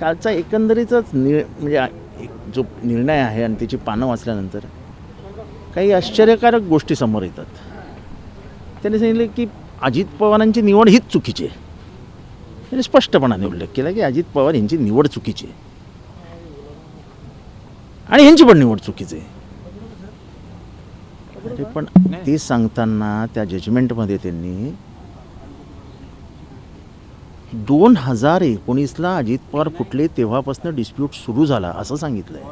कालचा एकंदरीतच म्हणजे जो निर्णय आहे आणि त्याची पानं वाचल्यानंतर काही आश्चर्यकारक गोष्टी समोर येतात. त्यांनी सांगितले की अजित पवारांची निवड हीच चुकीची आहे. त्यांनी स्पष्टपणाने उल्लेख केला की अजित पवार यांची निवड चुकीची आहे आणि यांची पण निवड चुकीची आहे. अरे पण ते सांगताना त्या जजमेंटमध्ये त्यांनी 2019ला अजित पवार फुटले तेव्हापासून डिस्प्यूट सुरू झाला असं सांगितलं आहे.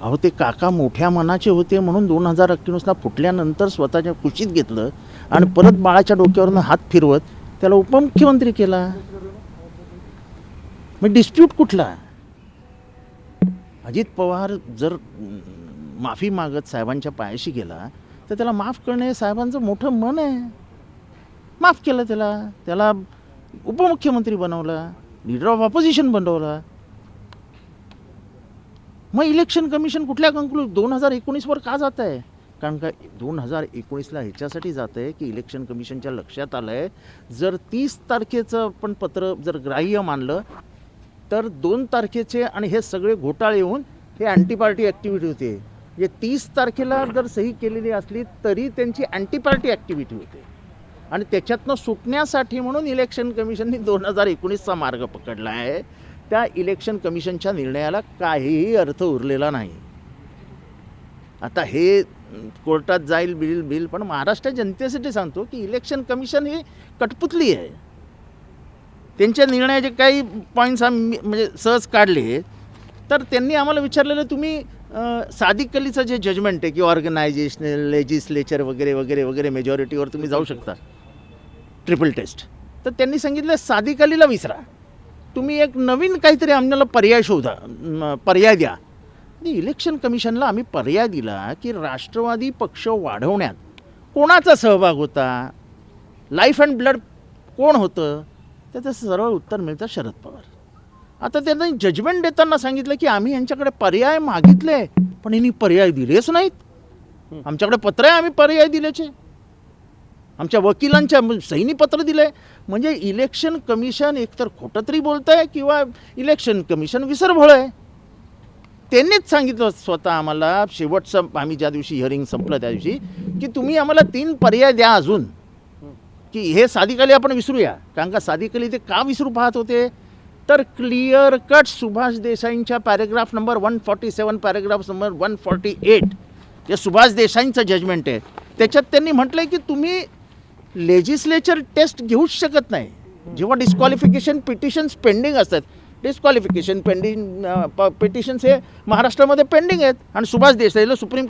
अहो ते काका मोठ्या मनाचे होते म्हणून 2019ला फुटल्यानंतर स्वतःच्या कुशीत घेतलं आणि परत बाळाच्या डोक्यावरून हात फिरवत त्याला उपमुख्यमंत्री केला. मग डिस्प्यूट कुठला? अजित पवार जर माफी मागत साहेबांच्या पायाशी गेला तर त्याला माफ करणे साहेबांचं मोठं मन आहे. माफ केलं त्याला उपमुख्यमंत्री बनवला, लीडर ऑफ ऑपोजिशन बनवला. मग इलेक्शन कमिशन कुठल्या 2019वर का जात आहे? कारण का 2019ला ह्याच्यासाठी जात आहे की इलेक्शन कमिशनच्या लक्षात आलं आहे जर 30 तारखेचं पण पत्र जर ग्राह्य मानलं तर 2 तारखेचे आणि हे सगळे घोटाळे येऊन हे अँटी पार्टी ॲक्टिव्हिटी होते. म्हणजे 30 तारखेला जर सही केलेली असली तरी त्यांची अँटी पार्टी ॲक्टिव्हिटी होते आणि त्याच्यातनं सुटण्यासाठी म्हणून इलेक्शन कमिशनने 2019चा मार्ग पकडला आहे. त्या इलेक्शन कमिशनच्या निर्णयाला काहीही अर्थ उरलेला नाही. आता हे कोर्टात जाईल बिल पण महाराष्ट्र जनतेसाठी सांगतो की इलेक्शन कमिशन ही कठपुतली आहे. त्यांच्या निर्णयाचे काही पॉईंट्स आम्ही म्हणजे सहज काढले तर त्यांनी आम्हाला विचारलेलं तुम्ही सादिक अलीचं जे जजमेंट आहे की ऑर्गनायझेशनल लेजिस्लेचर वगैरे वगैरे वगैरे मेजॉरिटीवर तुम्ही जाऊ शकता ट्रिपल टेस्ट, तर त्यांनी सांगितलं सादिक अलीला विसरा, तुम्ही एक नवीन काहीतरी आम्हाला पर्याय शोधा, पर्याय द्या. इलेक्शन कमिशनला आम्ही पर्याय दिला की राष्ट्रवादी पक्ष वाढवण्यात कोणाचा सहभाग होता, लाईफ अँड ब्लड कोण होतं, त्याचं सरळ उत्तर मिळतं शरद पवार. आता त्यांनी जजमेंट देताना सांगितलं की आम्ही यांच्याकडे पर्याय मागितले पण यांनी पर्याय दिलेच नाहीत. आमच्याकडे पत्र आहे, आम्ही पर्याय दिल्याचे, आमच्या वकिलांच्या सहीनी पत्र दिलं आहे. म्हणजे इलेक्शन कमिशन एकतर खोटं तरी बोलत आहे किंवा इलेक्शन कमिशन विसरभोळ आहे. त्यांनीच सांगितलं स्वतः आम्हाला शेवटचं आम्ही ज्या दिवशी हिअरिंग संपलं त्या दिवशी की तुम्ही आम्हाला 3 पर्याय द्या अजून की हे सादिक अली आपण विसरूया. कारण का सादिक अली ते का विसरू पाहत होते तर क्लिअर कट सुभाष देसाईंच्या पॅरेग्राफ नंबर 147 पॅरेग्राफ नंबर 148 जे सुभाष देसाईंचं जजमेंट आहे त्याच्यात त्यांनी म्हटलं आहे की तुम्ही लेजिस्लेचर टेस्ट घेऊच शकत नाही जेव्हा डिस्क्वालिफिकेशन पिटिशन्स पेंडिंग असतात. डिस्क्वालिफिकेशन पेंडिंग पिटिशन्स हे महाराष्ट्रामध्ये पेंडिंग आहेत आणि सुभाष देसाईला सुप्रीम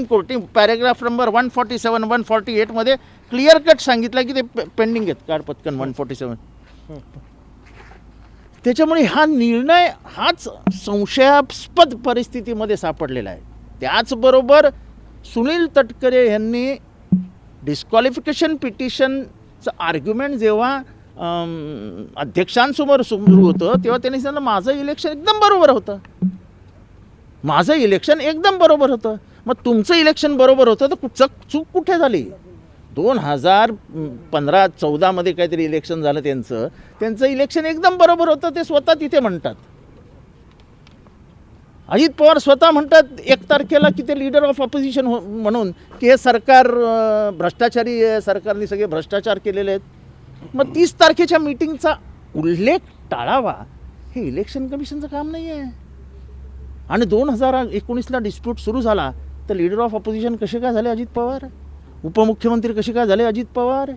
कोर्ट पॅरेग्राफ नंबर 147 148मध्ये क्लिअर कट सांगितलं की ते पेंडिंग आहेत. काढ पटकन 147. त्याच्यामुळे हा निर्णय हाच संशयास्पद परिस्थितीमध्ये सापडलेला आहे. त्याचबरोबर सुनील तटकरे यांनी डिस्क्वालिफिकेशन पिटिशनचं आर्ग्युमेंट जेव्हा अध्यक्षांसमोर सुरू होतं तेव्हा त्यांनी सांगितलं माझं इलेक्शन एकदम बरोबर होतं, माझं इलेक्शन एकदम बरोबर होतं. मग तुमचं इलेक्शन बरोबर होतं तर चूक कुठे झाली? 2015-14मध्ये काहीतरी इलेक्शन झालं त्यांचं इलेक्शन एकदम बरोबर होतं ते स्वतः तिथे म्हणतात. अजित पवार स्वतः म्हणतात 1 तारखेला की ते लीडर ऑफ ऑपोजिशन म्हणून की हे सरकार भ्रष्टाचारी आहे, सरकारने सगळे भ्रष्टाचार केलेले आहेत. मग 30 तारखेच्या मीटिंगचा उल्लेख टाळावा हे इलेक्शन कमिशनचं काम नाही आहे. आणि 2019ला डिस्प्यूट सुरू झाला तर लीडर ऑफ ऑपोजिशन कसे काय झाले अजित पवार, उपमुख्यमंत्री कसे काय झाले अजित पवार?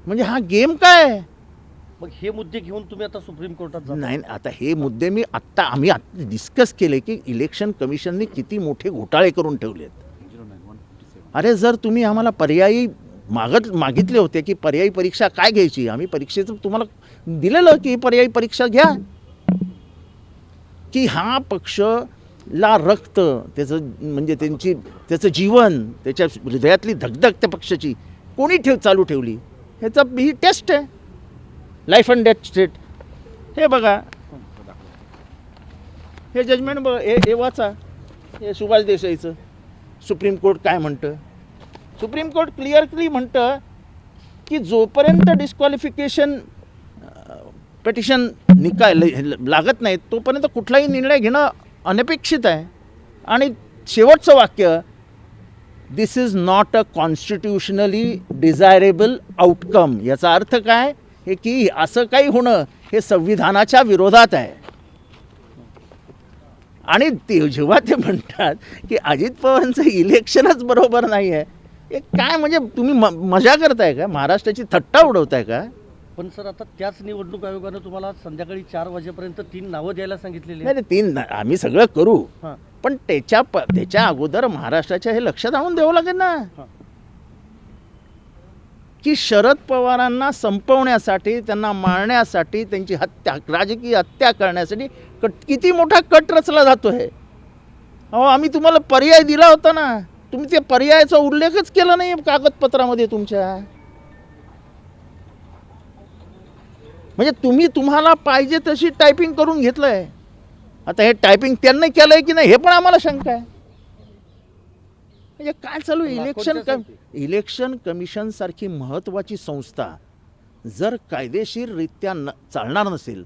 म्हणजे हा गेम काय? मग हे मुद्दे घेऊन तुम्ही आता सुप्रीम कोर्टात जाता? नाही, आता हे मुद्दे आम्ही डिस्कस केले की इलेक्शन कमिशनने किती मोठे घोटाळे करून ठेवले आहेत. अरे जर तुम्ही आम्हाला पर्यायी मागितले होते की पर्यायी परीक्षा काय घ्यायची, आम्ही परीक्षेचं तुम्हाला दिलेलं की पर्यायी परीक्षा घ्या, की हा पक्षला रक्त त्याचं म्हणजे त्याचं जीवन त्याच्या हृदयातली धगधग त्या पक्षाची कोणी चालू ठेवली ह्याचा ही टेस्ट आहे. लाईफ अँड डेथ स्टेट हे बघा, हे जजमेंट बघा, हे वाचा, हे सुभाष देसाईचं. सुप्रीम कोर्ट काय म्हणतं? सुप्रीम कोर्ट क्लिअरली म्हणतं की जोपर्यंत डिस्क्वालिफिकेशन पिटिशन लागत नाही तोपर्यंत कुठलाही निर्णय घेणं अनपेक्षित आहे. आणि शेवटचं वाक्य, this is not a constitutionally desirable outcome. याचा अर्थ काय हे की असं काही होणं हे संविधानाच्या विरोधात आहे. आणि ते जेव्हा ते म्हणतात की अजित पवारांचं इलेक्शनच बरोबर नाही आहे, हे काय म्हणजे तुम्ही मजा करताय का? महाराष्ट्राची थट्टा उडवताय का? पण सर आता त्याच निवडणूक आयोगानं तुम्हाला संध्याकाळी 4 वाजेपर्यंत 3 नावं द्यायला सांगितलेली नाही तीन आम्ही सगळं करू, हां पण त्याच्या अगोदर महाराष्ट्राच्या हे लक्षात आणून द्यावं लागेल ना हां की शरद पवारांना संपवण्यासाठी, त्यांना मारण्यासाठी, त्यांची हत्या, राजकीय हत्या करण्यासाठी किती मोठा कट रचला जातोय. अहो आम्ही तुम्हाला पर्याय दिला होता ना, तुम्ही त्या पर्यायाचा उल्लेखच केला नाही कागदपत्रामध्ये तुमच्या. म्हणजे तुम्हाला पाहिजे तशी टायपिंग करून घेतलंय. आता हे टायपिंग त्यांनी केलंय की नाही हे पण आम्हाला शंका आहे. म्हणजे काय चालू आहे? इलेक्शन कमिशन सारखी महत्त्वाची संस्था जर कायदेशीररित्या चालणार नसेल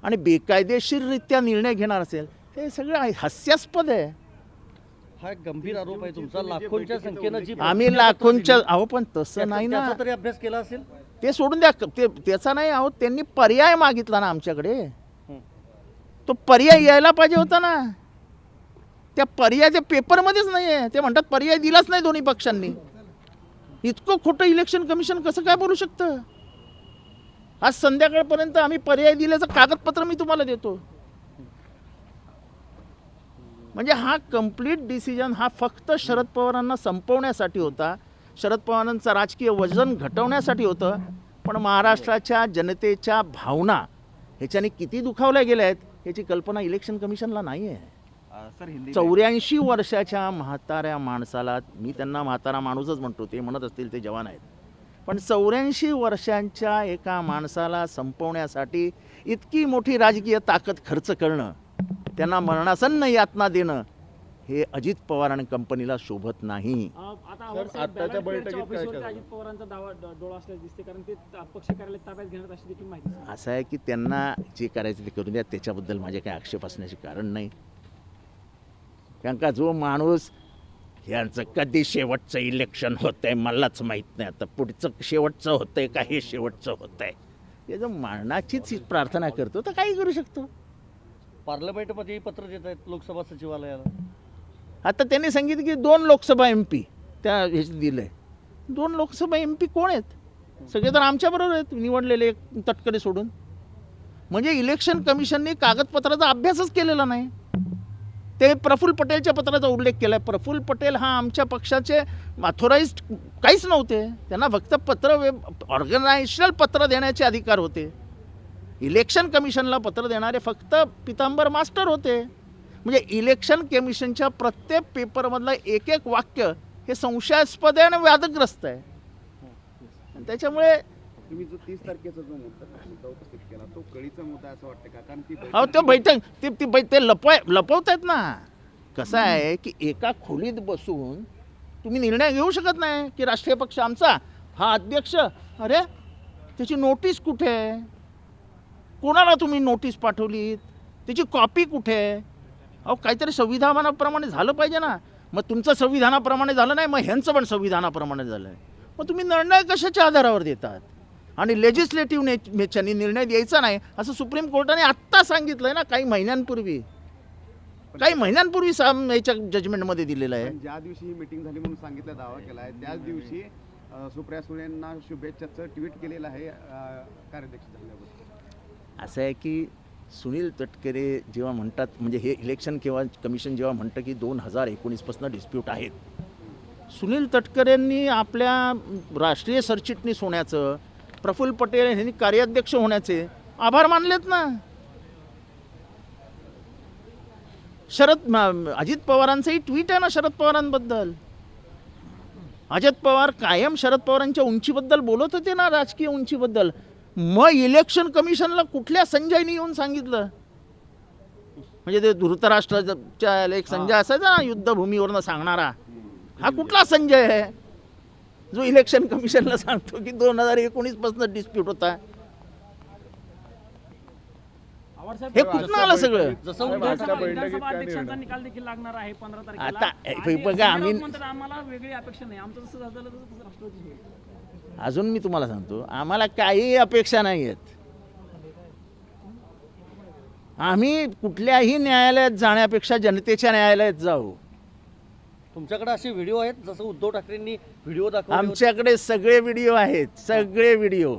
आणि बेकायदेशीररित्या निर्णय घेणार असेल, ते सगळं हास्यास्पद आहे. हा एक गंभीर आरोप आहे तुमचा. लाखोंच्या संख्येनं जी आम्ही लाखोंच्या अहो पण तसं नाही ना, त्याचा तरी अभ्यास केला असेल. ते सोडून द्या, त्याचा नाही. अहो त्यांनी पर्याय मागितला ना आमच्याकडे, तो पर्याय यायला पाहिजे होता ना. त्या पर्यायाच्या पेपरमध्येच नाही आहे. ते म्हणतात पर्याय दिलाच नाही दोन्ही पक्षांनी. इतकं खोटं इलेक्शन कमिशन कसं काय बोलू शकतं? आज संध्याकाळपर्यंत आम्ही पर्याय दिल्याचं कागदपत्र मी तुम्हाला देतो. म्हणजे हा कम्प्लीट डिसिजन हा फक्त शरद पवारांना संपवण्यासाठी होता, शरद पवारांचं राजकीय वजन घटवण्यासाठी होतं. पण महाराष्ट्राच्या जनतेच्या भावना ह्याच्याने किती दुखावल्या गेल्या आहेत याची कल्पना इलेक्शन कमिशनला नाही आहे. 84 वर्षाच्या म्हाताऱ्या माणसाला, मी त्यांना म्हातारा माणूसच म्हणतो, ते म्हणत असतील ते जवान आहेत, पण 84 वर्षांच्या एका माणसाला संपवण्यासाठी इतकी मोठी राजकीय ताकद खर्च करणं, त्यांना मरणासन्न यातना देणं, हे अजित पवार आणि कंपनीला शोभत नाही. आताच्या बैठकीत काय अजित पवारांचा डोळा असल्याचे दिसते, कारण ते पक्ष कार्यालय ताब्यात घेण्यात अशी देखील माहिती. असं आहे की त्यांना जे करायचं ते करून द्या, त्याच्याबद्दल माझे काही आक्षेप असण्याचे कारण नाही. कारण का जो माणूस, यांचं कधी शेवटचं इलेक्शन होतंय मलाच माहीत नाही, आता पुढचं शेवटचं होतंय का हे शेवटचं होतंय, त्याचं मरणाचीच प्रार्थना करतो तर काही करू शकतो. पार्लमेंटमध्ये पत्र देत आहेत लोकसभा सचिवालयाला. आता त्यांनी सांगितलं की 2 लोकसभा MP त्या ह्याच्यात दिलंय. 2 लोकसभा MP कोण आहेत? सगळे तर आमच्याबरोबर आहेत निवडलेले, तटकरे सोडून. म्हणजे इलेक्शन कमिशनने कागदपत्राचा अभ्यासच केलेला नाही. ते प्रफुल्ल पटेलच्या पत्राचा उल्लेख केला आहे. प्रफुल्ल पटेल हा आमच्या पक्षाचे ऑथोराइज्ड काहीच नव्हते. त्यांना फक्त ऑर्गनायझेशनल पत्र देण्याचे अधिकार होते. इलेक्शन कमिशनला पत्र देणारे फक्त पितांबर मास्टर होते. म्हणजे इलेक्शन कमिशनच्या प्रत्येक पेपरमधलं एक एक वाक्य हे संशयास्पद आहे आणि वादग्रस्त आहे. त्याच्यामुळे तुम्ही जो 30 तारखेचा जो मुद्दा उपस्थित केला तो कळीचा मुद्दा असं वाटतं का? कारण ती अहो तो बैठक ते लपवतायत ना. कसं आहे की एका खोलीत बसून तुम्ही निर्णय घेऊ शकत नाही की राष्ट्रीय पक्ष आमचा हा अध्यक्ष, अरे त्याची नोटीस कुठे आहे? कोणाला तुम्ही नोटीस पाठवलीत? त्याची कॉपी कुठे आहे? अहो काहीतरी संविधानाप्रमाणे झालं पाहिजे ना. मग तुमचं संविधानाप्रमाणे झालं नाही, मग ह्यांचं पण संविधानाप्रमाणे झालं आहे. मग तुम्ही निर्णय कशाच्या आधारावर देतात? आणि लेजिस्लेटिव्ह नेचरनी निर्णय द्यायचा नाही असं सुप्रीम कोर्टाने आत्ता सांगितलं आहे ना, काही महिन्यांपूर्वी याच्या जजमेंटमध्ये दिलेलं आहे. ज्या दिवशी ही मीटिंग झाली म्हणून सांगितलं, दावा केला आहे, त्याच दिवशी सुप्रिया सुळेंना शुभेच्छाचं ट्विट केलेलं आहे कार्याध्यक्ष झाल्याबद्दल. असं आहे की सुनील तटकरे जेव्हा म्हणतात, म्हणजे हे इलेक्शन कमिशन जेव्हा म्हणतं की 2019पासून डिस्प्यूट आहेत, सुनील तटकरेंनी आपल्या राष्ट्रीय सरचिटणीस होण्याचं, प्रफुल्ल पटेल यांनी कार्याध्यक्ष होण्याचे आभार मानलेत ना. अजित पवारांचंही ट्विट आहे ना शरद पवारांबद्दल. अजित पवार कायम शरद पवारांच्या उंचीबद्दल बोलत होते ना, राजकीय उंचीबद्दल. मग इलेक्शन कमिशनला कुठल्या संजयनी येऊन सांगितलं? म्हणजे ते धृतराष्ट्राच्या एक संजय असायचा ना युद्धभूमीवरनं सांगणारा, हा कुठला संजय आहे? जो इलेक्शन कमिशनला सांगतो की 2019 पासून डिस्प्यूट होता. आव्हाड साहेब, हे कुठनं आलं सगळं? जसं विधानसभा अध्यक्षांचा निकाल देखील लागणार आहे 15 तारखेला. आता आणि बघा, संजय आम्ही राऊत म्हणतात आम्हाला वेगळी अपेक्षा नाही, आमचं जसं झालं तसं राष्ट्रवादी होईल. अजून मी तुम्हाला सांगतो, आम्हाला काही अपेक्षा नाही आहेत. आम्ही कुठल्याही न्यायालयात जाण्यापेक्षा जनतेच्या न्यायालयात जाऊ. तुमच्याकडे असे व्हिडिओ आहेत जसं उद्धव ठाकरेंनी व्हिडिओ दाखवले होते. आमच्याकडे सगळे व्हिडिओ आहेत, सगळे व्हिडिओ.